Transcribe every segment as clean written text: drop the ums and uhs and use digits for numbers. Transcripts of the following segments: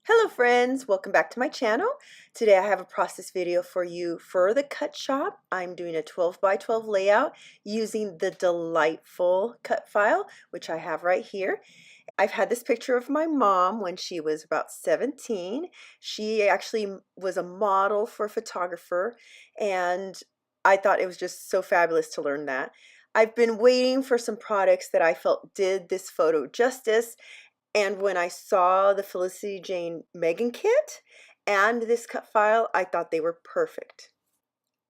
Hello friends, welcome back to my channel. Today I have a process video for you for the cut shop. I'm doing a 12 by 12 layout using the delightful cut file, which I have right here. I've had this picture of my mom when she was about 17. She actually was a model for a photographer, and I thought it was just so fabulous to learn that. I've been waiting for some products that I felt did this photo justice, and when I saw the Felicity Jane Megan kit and this cut file, I thought they were perfect.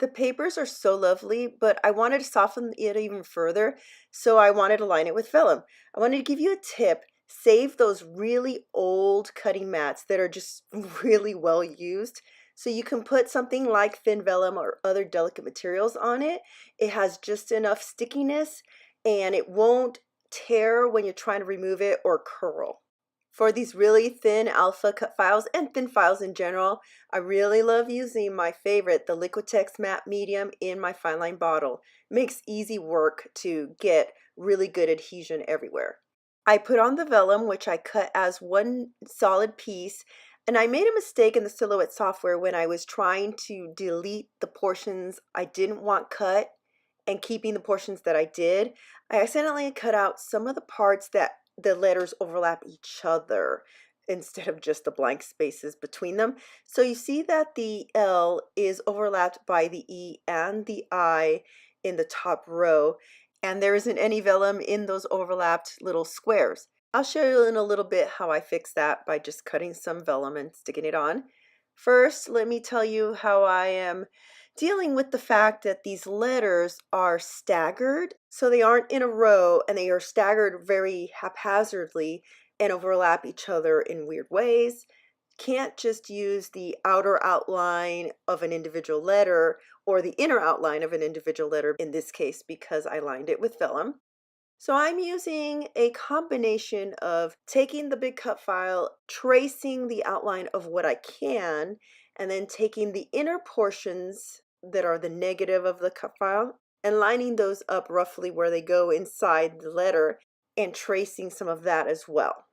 The papers are so lovely, but I wanted to soften it even further, so I wanted to line it with vellum. I wanted to give you a tip. Save those really old cutting mats that are just really well used, so you can put something like thin vellum or other delicate materials on it. It has just enough stickiness and it won't tear when you're trying to remove it or curl. For these really thin alpha cut files and thin files in general, I really love using my favorite, the Liquitex Matte Medium in my fine line bottle. It makes easy work to get really good adhesion everywhere. I put on the vellum, which I cut as one solid piece, and I made a mistake in the Silhouette software when I was trying to delete the portions I didn't want cut and keeping the portions that I did. I accidentally cut out some of the parts that the letters overlap each other instead of just the blank spaces between them. So you see that the L is overlapped by the E and the I in the top row, and there isn't any vellum in those overlapped little squares. I'll show you in a little bit how I fix that by just cutting some vellum and sticking it on. First, let me tell you how I am dealing with the fact that these letters are staggered, so they aren't in a row and they are staggered very haphazardly and overlap each other in weird ways. Can't just use the outer outline of an individual letter or the inner outline of an individual letter in this case because I lined it with vellum. So I'm using a combination of taking the big cut file, tracing the outline of what I can, and then taking the inner portions that are the negative of the cut file and lining those up roughly where they go inside the letter and tracing some of that as well.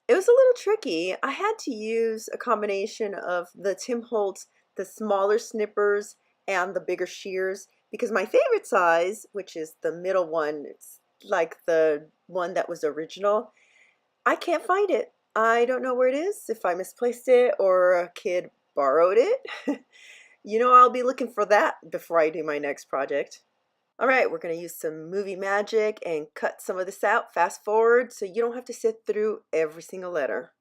It was a little tricky. I had to use a combination of the Tim Holtz, the smaller snippers, and the bigger shears because my favorite size, which is the middle one, it's like the one that was original, I can't find it. I don't know where it is, if I misplaced it or a kid borrowed it. I'll be looking for that before I do my next project. All right, we're going to use some movie magic and cut some of this out, fast forward, so you don't have to sit through every single letter.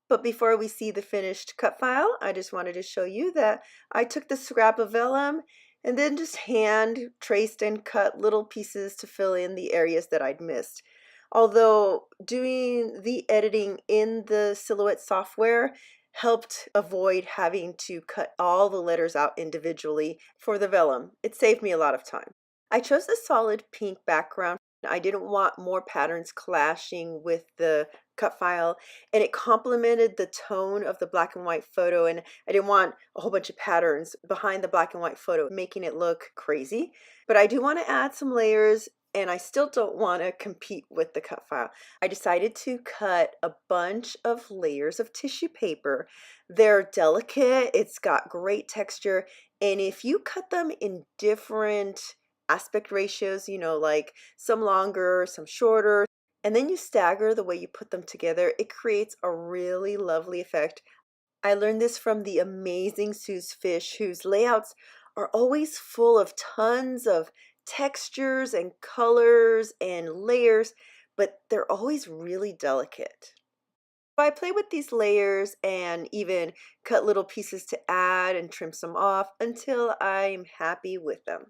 But before we see the finished cut file, I just wanted to show you that I took the scrap of vellum and then just hand traced and cut little pieces to fill in the areas that I'd missed. Although doing the editing in the Silhouette software helped avoid having to cut all the letters out individually for the vellum. It saved me a lot of time. I chose a solid pink background. I didn't want more patterns clashing with the cut file, and it complemented the tone of the black and white photo, and I didn't want a whole bunch of patterns behind the black and white photo making it look crazy. But I do want to add some layers, and I still don't want to compete with the cut file. I decided to cut a bunch of layers of tissue paper. They're delicate, it's got great texture, and if you cut them in different aspect ratios, like some longer, some shorter, and then you stagger the way you put them together, it creates a really lovely effect. I learned this from the amazing Sue's Fish, whose layouts are always full of tons of textures and colors and layers, but they're always really delicate. I play with these layers and even cut little pieces to add and trim some off until I'm happy with them.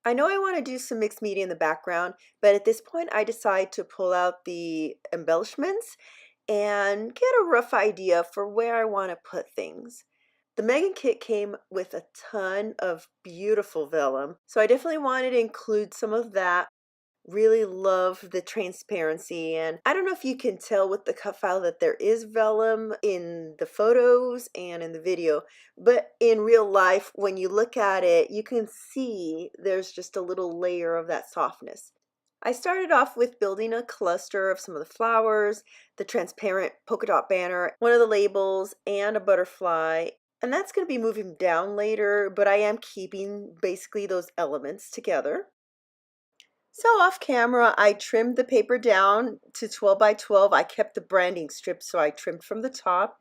I know I want to do some mixed media in the background, but at this point I decide to pull out the embellishments and get a rough idea for where I want to put things. The Megan kit came with a ton of beautiful vellum, so I definitely wanted to include some of that. Really love the transparency, and I don't know if you can tell with the cut file that there is vellum in the photos and in the video, but in real life when you look at it you can see there's just a little layer of that softness. I started off with building a cluster of some of the flowers, the transparent polka dot banner, one of the labels, and a butterfly. And that's going to be moving down later, but I am keeping basically those elements together. So off camera, I trimmed the paper down to 12 by 12. I kept the branding strip, so I trimmed from the top.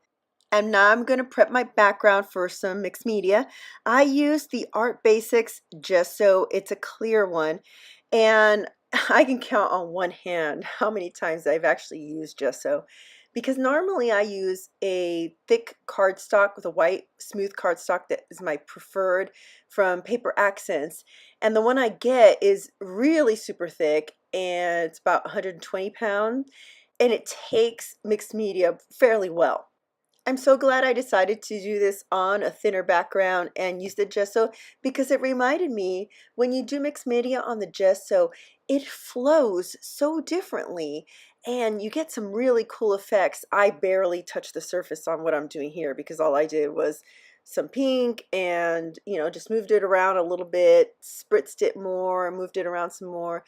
And now I'm going to prep my background for some mixed media. I used the Art Basics gesso. It's a clear one. And I can count on one hand how many times I've actually used gesso. Because normally I use a thick cardstock with a white smooth cardstock that is my preferred from Paper Accents. And the one I get is really super thick and it's about 120 pounds. And it takes mixed media fairly well. I'm so glad I decided to do this on a thinner background and use the gesso because it reminded me when you do mixed media on the gesso, it flows so differently and you get some really cool effects. I barely touched the surface on what I'm doing here because all I did was some pink and just moved it around a little bit, spritzed it more, moved it around some more.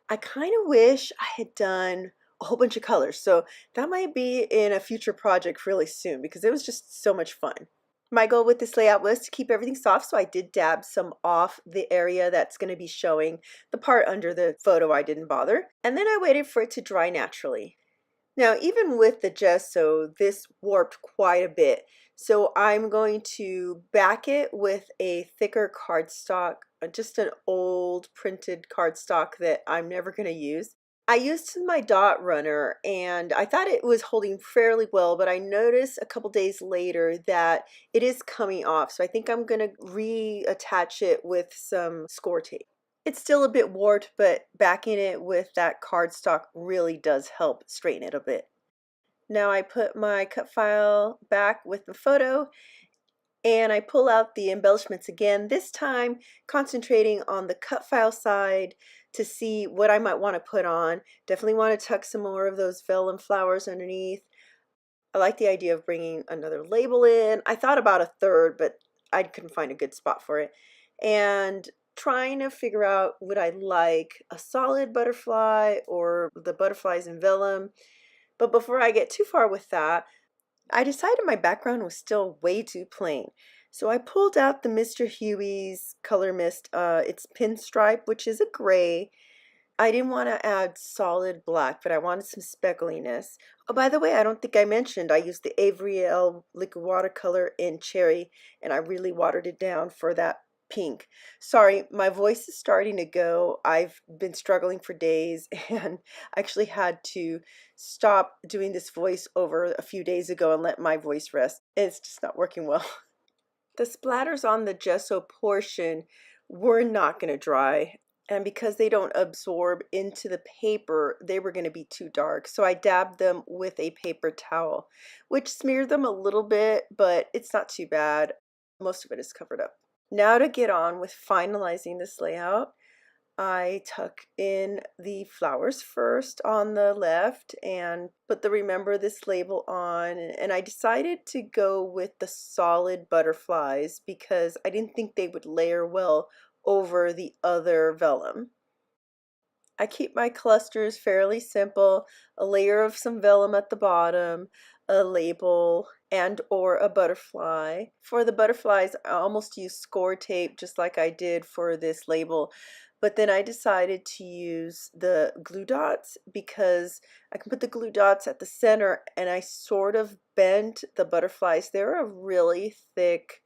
I kind of wish I had done a whole bunch of colors. So that might be in a future project really soon because it was just so much fun. My goal with this layout was to keep everything soft, so I did dab some off the area that's going to be showing. The part under the photo I didn't bother. And then I waited for it to dry naturally. Now, even with the gesso, this warped quite a bit. So I'm going to back it with a thicker cardstock, just an old printed cardstock that I'm never going to use. I used my dot runner and I thought it was holding fairly well, but I noticed a couple days later that it is coming off. So I think I'm going to reattach it with some score tape. It's still a bit warped, but backing it with that cardstock really does help straighten it a bit. Now I put my cut file back with the photo and I pull out the embellishments again, this time concentrating on the cut file side to see what I might want to put on. Definitely want to tuck some more of those vellum flowers underneath. I like the idea of bringing another label in. I thought about a third, but I couldn't find a good spot for it. And trying to figure out would I like a solid butterfly or the butterflies in vellum. But before I get too far with that, I decided my background was still way too plain. So I pulled out the Mr. Huey's Color Mist. It's Pinstripe, which is a gray. I didn't want to add solid black, but I wanted some speckliness. Oh, by the way, I don't think I mentioned I used the Avriel liquid watercolor in Cherry, and I really watered it down for that pink. Sorry, my voice is starting to go. I've been struggling for days and actually had to stop doing this voiceover a few days ago and let my voice rest. It's just not working well. The splatters on the gesso portion were not going to dry. And because they don't absorb into the paper, they were going to be too dark. So I dabbed them with a paper towel, which smeared them a little bit, but it's not too bad. Most of it is covered up. Now to get on with finalizing this layout, I tuck in the flowers first on the left and put the Remember This label on. And I decided to go with the solid butterflies because I didn't think they would layer well over the other vellum. I keep my clusters fairly simple, a layer of some vellum at the bottom, a label, and or a butterfly. For the butterflies, I almost use score tape just like I did for this label, but then I decided to use the glue dots because I can put the glue dots at the center, and I sort of bent the butterflies. They're a really thick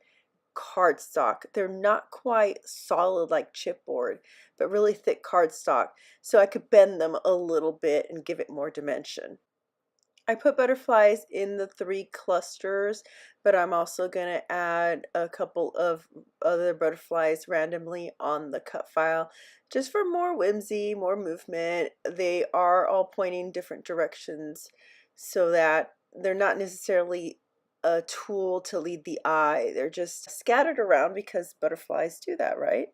cardstock. They're not quite solid like chipboard, but really thick cardstock, so I could bend them a little bit and give it more dimension. I put butterflies in the 3 clusters, but I'm also going to add a couple of other butterflies randomly on the cut file just for more whimsy, more movement. They are all pointing different directions so that they're not necessarily a tool to lead the eye. They're just scattered around because butterflies do that, right?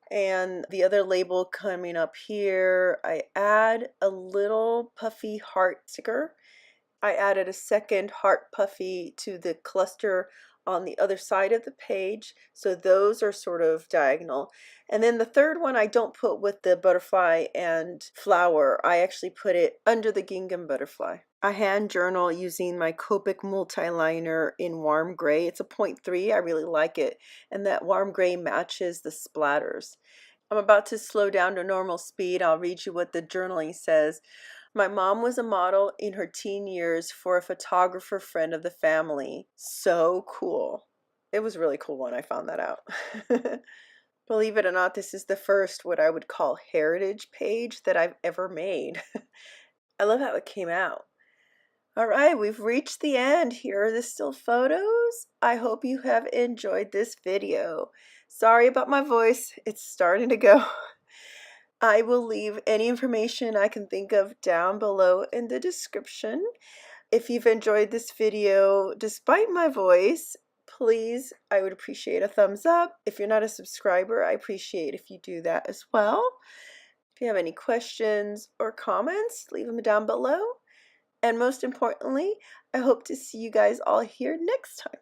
And the other label coming up here, I add a little puffy heart sticker. I added a second heart puffy to the cluster on the other side of the page, so those are sort of diagonal. And then the third one I don't put with the butterfly and flower. I actually put it under the gingham butterfly. I hand journal using my Copic multiliner in warm gray. It's a 0.3. I really like it, and that warm gray matches the splatters. I'm about to slow down to normal speed. I'll read you what the journaling says. My mom was a model in her teen years for a photographer friend of the family. So cool. It was really cool when I found that out. Believe it or not, this is the first what I would call heritage page that I've ever made. I love how it came out. All right, we've reached the end. Here are the still photos. I hope you have enjoyed this video. Sorry about my voice. It's starting to go. I will leave any information I can think of down below in the description. If you've enjoyed this video despite my voice, please, I would appreciate a thumbs up. If you're not a subscriber, I appreciate if you do that as well. If you have any questions or comments, leave them down below. And most importantly, I hope to see you guys all here next time.